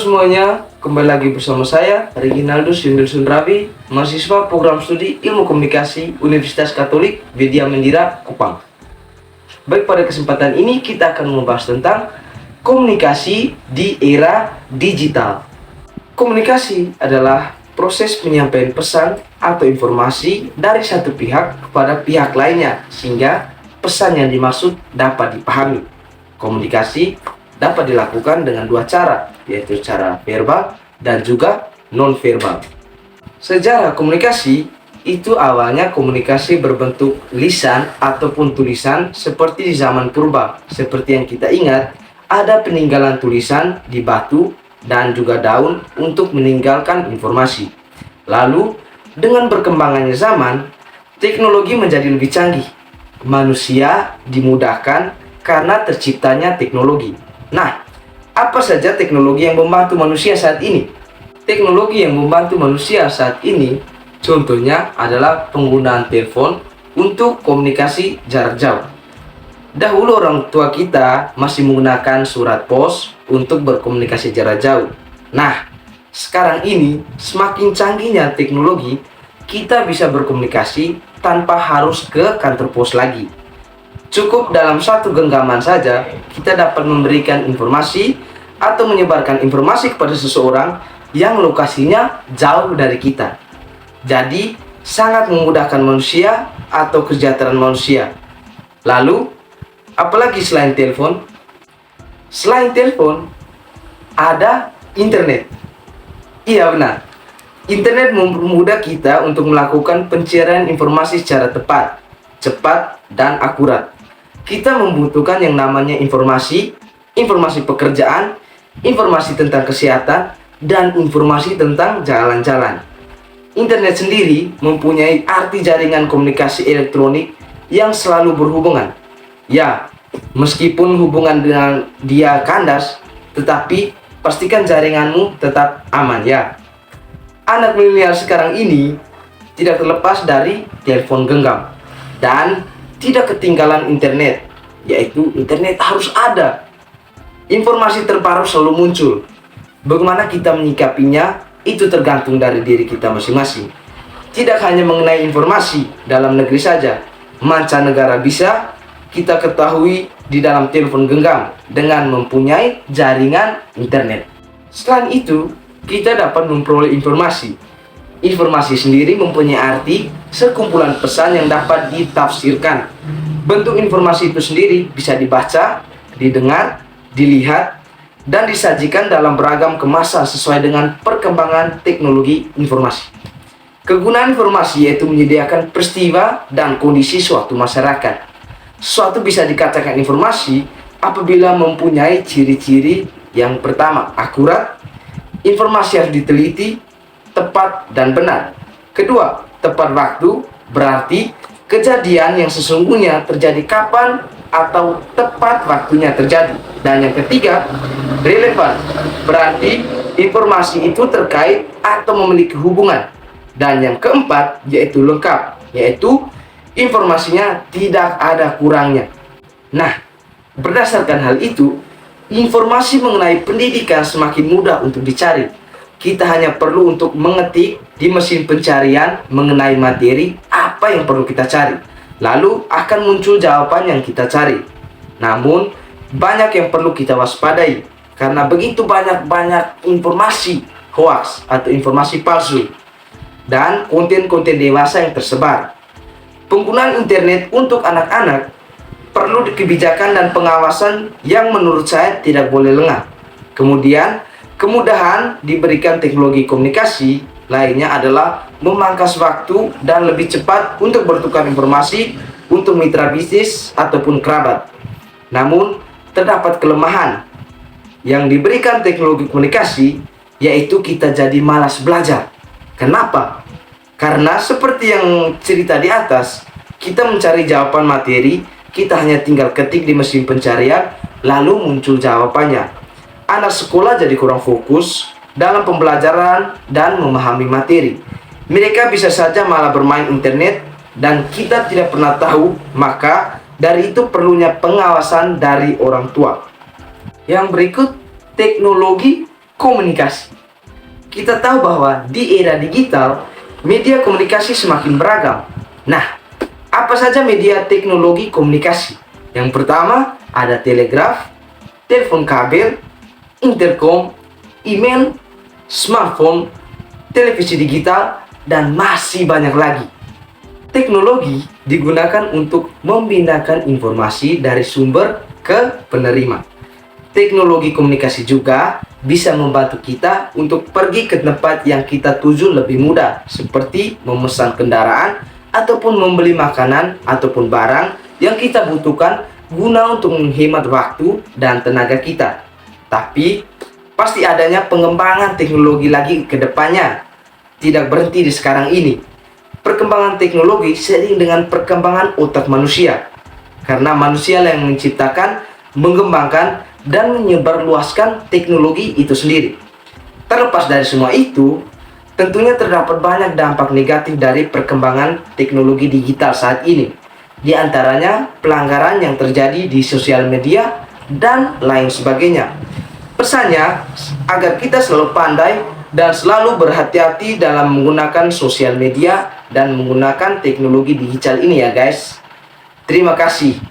semuanya, kembali lagi bersama saya Reginaldus Yundelsun Rabi, mahasiswa program studi Ilmu Komunikasi Universitas Katolik Widya Mandira, Kupang. Baik, pada kesempatan ini kita akan membahas tentang komunikasi di era digital. Komunikasi adalah proses penyampaian pesan atau informasi dari satu pihak kepada pihak lainnya sehingga pesan yang dimaksud dapat dipahami. Komunikasi dapat dilakukan dengan dua cara, yaitu cara verbal dan juga non-verbal. Sejarah komunikasi itu awalnya komunikasi berbentuk lisan ataupun tulisan seperti di zaman purba. Seperti yang kita ingat, ada peninggalan tulisan di batu dan juga daun untuk meninggalkan informasi. Lalu, dengan berkembangannya zaman, teknologi menjadi lebih canggih. Manusia dimudahkan karena terciptanya teknologi. Nah, apa saja teknologi yang membantu manusia saat ini? Teknologi yang membantu manusia saat ini contohnya adalah penggunaan telepon untuk komunikasi jarak jauh. Dahulu orang tua kita masih menggunakan surat pos untuk berkomunikasi jarak jauh. Nah, sekarang ini semakin canggihnya teknologi, kita bisa berkomunikasi tanpa harus ke kantor pos lagi. Cukup dalam satu genggaman saja, kita dapat memberikan informasi atau menyebarkan informasi kepada seseorang yang lokasinya jauh dari kita. Jadi, sangat memudahkan manusia atau kesejahteraan manusia. Lalu, apalagi selain telepon? Selain telepon, ada internet. Iya, benar. Internet mempermudah kita untuk melakukan pencarian informasi secara tepat, cepat, dan akurat. Kita membutuhkan yang namanya informasi pekerjaan, informasi tentang kesehatan, dan informasi tentang jalan-jalan. Internet sendiri mempunyai arti jaringan komunikasi elektronik yang selalu berhubungan. Ya, meskipun hubungan dengan dia kandas, tetapi pastikan jaringanmu tetap aman ya. Anak milenial sekarang ini tidak terlepas dari telepon genggam dan tidak ketinggalan internet, yaitu internet harus ada. Informasi terbaru selalu muncul. Bagaimana kita menyikapinya, itu tergantung dari diri kita masing-masing. Tidak hanya mengenai informasi dalam negeri saja, mancanegara bisa kita ketahui di dalam telepon genggam dengan mempunyai jaringan internet. Selain itu, kita dapat memperoleh informasi. Informasi sendiri mempunyai arti sekumpulan pesan yang dapat ditafsirkan. Bentuk informasi itu sendiri bisa dibaca, didengar, dilihat, dan disajikan dalam beragam kemasan sesuai dengan perkembangan teknologi informasi. Kegunaan informasi yaitu menyediakan peristiwa dan kondisi suatu masyarakat. Suatu bisa dikatakan informasi apabila mempunyai ciri-ciri yang pertama, akurat. Informasi harus diteliti, tepat dan benar. Kedua, tepat waktu, berarti kejadian yang sesungguhnya terjadi kapan atau tepat waktunya terjadi. Dan yang ketiga, relevan, berarti informasi itu terkait atau memiliki hubungan. Dan yang keempat, yaitu lengkap, yaitu informasinya tidak ada kurangnya. Nah, berdasarkan hal itu, informasi mengenai pendidikan semakin mudah untuk dicari. Kita hanya perlu untuk mengetik di mesin pencarian mengenai materi apa yang perlu kita cari. Lalu akan muncul jawaban yang kita cari. Namun, banyak yang perlu kita waspadai karena begitu banyak informasi hoax atau informasi palsu dan konten-konten dewasa yang tersebar. Penggunaan internet untuk anak-anak perlu kebijakan dan pengawasan yang menurut saya tidak boleh lengah. Kemudian, kemudahan diberikan teknologi komunikasi lainnya adalah memangkas waktu dan lebih cepat untuk bertukar informasi untuk mitra bisnis ataupun kerabat. Namun, terdapat kelemahan yang diberikan teknologi komunikasi, yaitu kita jadi malas belajar. Kenapa? Karena seperti yang cerita di atas, kita mencari jawaban materi, kita hanya tinggal ketik di mesin pencarian, lalu muncul jawabannya. Anak sekolah jadi kurang fokus dalam pembelajaran dan memahami materi. Mereka bisa saja malah bermain internet dan kita tidak pernah tahu, maka dari itu perlunya pengawasan dari orang tua. Yang berikut, teknologi komunikasi. Kita tahu bahwa di era digital, media komunikasi semakin beragam. Nah, apa saja media teknologi komunikasi? Yang pertama, ada telegraf, telepon kabel, intercom, email, smartphone, televisi digital, dan masih banyak lagi. Teknologi digunakan untuk memindahkan informasi dari sumber ke penerima. Teknologi komunikasi juga bisa membantu kita untuk pergi ke tempat yang kita tuju lebih mudah, seperti memesan kendaraan ataupun membeli makanan ataupun barang yang kita butuhkan guna untuk menghemat waktu dan tenaga kita. Tapi pasti adanya pengembangan teknologi lagi ke depannya, tidak berhenti di sekarang ini. Perkembangan teknologi seiring dengan perkembangan otak manusia, karena manusia yang menciptakan, mengembangkan, dan menyebarluaskan teknologi itu sendiri. Terlepas dari semua itu, tentunya terdapat banyak dampak negatif dari perkembangan teknologi digital saat ini. Di antaranya pelanggaran yang terjadi di sosial media dan lain sebagainya. Pesannya agar kita selalu pandai dan selalu berhati-hati dalam menggunakan sosial media dan menggunakan teknologi digital ini ya guys. Terima kasih.